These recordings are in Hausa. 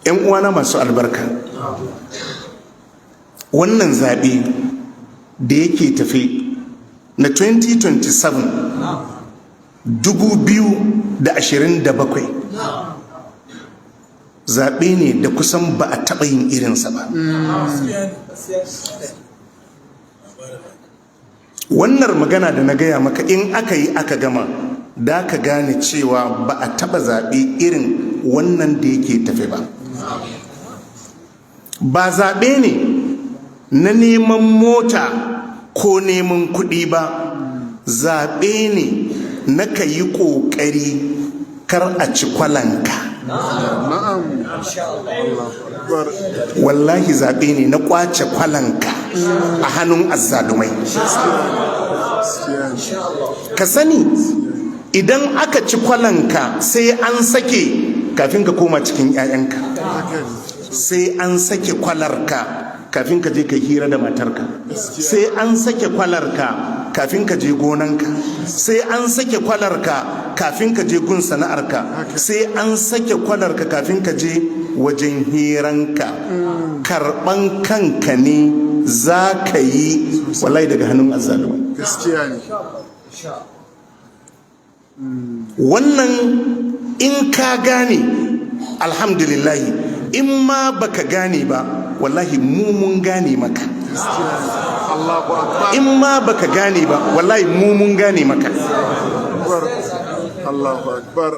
'yan uwana masu albarka, wannan zaɓe da yake tafe na 2027 2027 zaɓe ne da kusan ba a taɓa yin irinsa ba. Wannan magana da na gaya maka in aka yi aka gama da ka gane cewa ba a taɓa zaɓe irin wannan da yake tafe ba. Ba zaɓe ne na neman mota ko neman kuɗi ba, zaɓe ne na ka yi ƙoƙari kar a ci kwalanka. Wallahi zaɓe ne na ƙwace kwalanka a hannun azzalumai. Ka sani idan aka ci kwalanka sai an sake kafin ka koma cikin 'ya'yanka, sai an sake kwalarka kafin ka je ka hira da matarka, sai an sake kwalarka kafin ka je gonanka, sai an sake kwalarka kafin ka je gun sana'arka, sai an sake kwalarka kafin ka je wajen hiranka. Karban kanka ne za ka yi wallahi daga hannun azzalumai. Wannan in ka gane alhamdulillahi, in ma baka gane ba wallahi mu mun gane maka. In ma baka gane ba wallahi mu mun gane maka. Allahu Akbar.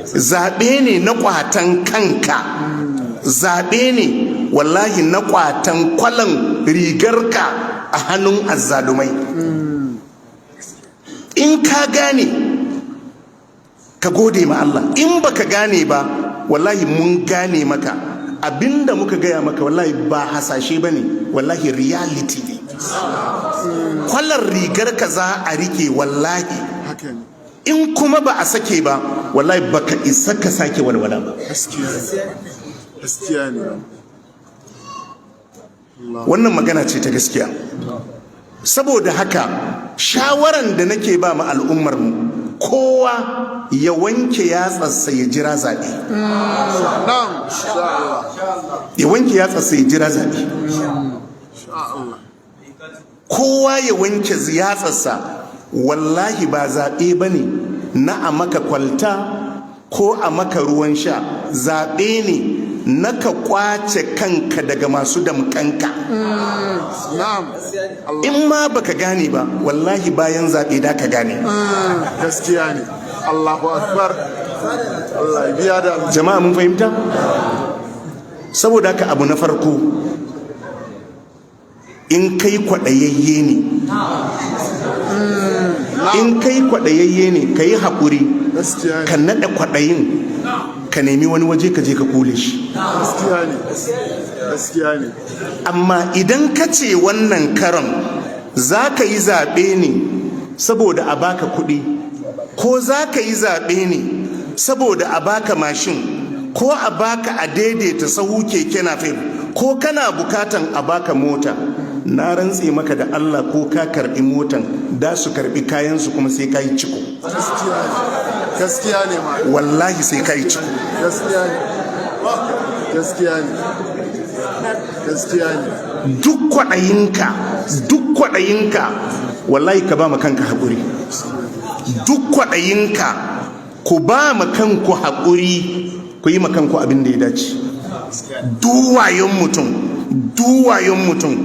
Zaɓe ne na kwatan kanka, zaɓe ne wallahi na kwatan kwalan rigarka a hannun azzalumai. In ka gane ka gode ma Allah, in baka gane ba wallahi mun gane maka. Abinda muka gaya maka wallahi ba hasashe bane, wallahi reality ne. Kwalar rigarka za a rike wallahi, in kuma ba a sake ba wallahi baka isa ka sake walwala ba. Gaskiya ne. Wannan magana ce ta gaskiya. Saboda haka shawaran da nake ba ma al'ummar mu, kowa ya wanke yatsarsa ya jira zaɓe. Ya wanke yatsarsa ya jira zaɓe. Kowa ya wanke yatsarsa, wallahi ba zaɓe ba ne na a maka kwalta ko a maka ruwan sha, zaɓe ne na ka kwace kanka daga masu damkanka. In ma baka gane ba wallahi bayan zaɓe da ka gane. Gaskiya ne. Allahu Akbar. Allah ya biya da. Jama'a mun fahimta? Saboda haka abu na farko, in kai kwaɗayayye ne, in kai kwaɗayayye ne ka yi haƙuri, ka naɗa kwaɗayin, ka nemi wani waje ka je ka kule shi. Gaskiya ne. Gaskiya ne. Amma idan ka ce wannan karon za ka yi zaɓe ne saboda a baka kuɗi, ko za ka yi zaɓe ne saboda a baka mashin, ko a baka a daidaita sahu keke napep, ko kana bukatan a baka mota, na rantse maka da Allah ko ka karɓi motan da su karɓi kayansu kuma sai ka yi ciko. Gaskiya ne ma. Wallahi sai ka yi ciko. Gaskiya ne. Gaskiya ne. Gaskiya ne. Duk kwaɗayinka wallahi ka ba ma kanka haƙuri. Duk kwaɗayinka ku ba ma kanku haƙuri, ku yi ma kanku abin da ya dace. Duwayen mutum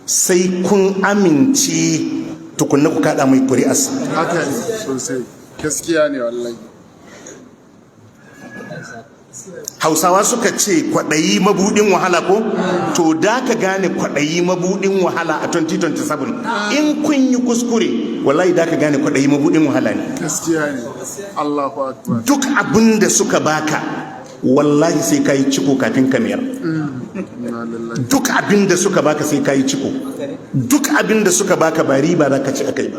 sai kun amince tukunna ku kaɗa mai ƙuri'arsa. Haka ne sosai. Gaskiya ne wallahi. Hausawa suka ce kwaɗayi mabuɗin wahala ko? To da ka gane kwaɗayi mabuɗin wahala a 2027. In kun yi kuskure wallahi da ka gane kwaɗayi mabuɗin wahala ne. Gaskiya ne. Allahu Akbar. Duk abin da suka baka wallahi sai ka yi ciko kafin ka mayar. Duk abin da suka baka sai ka yi ciko. Duk abin da suka baka ba riba za ka ci akai ba.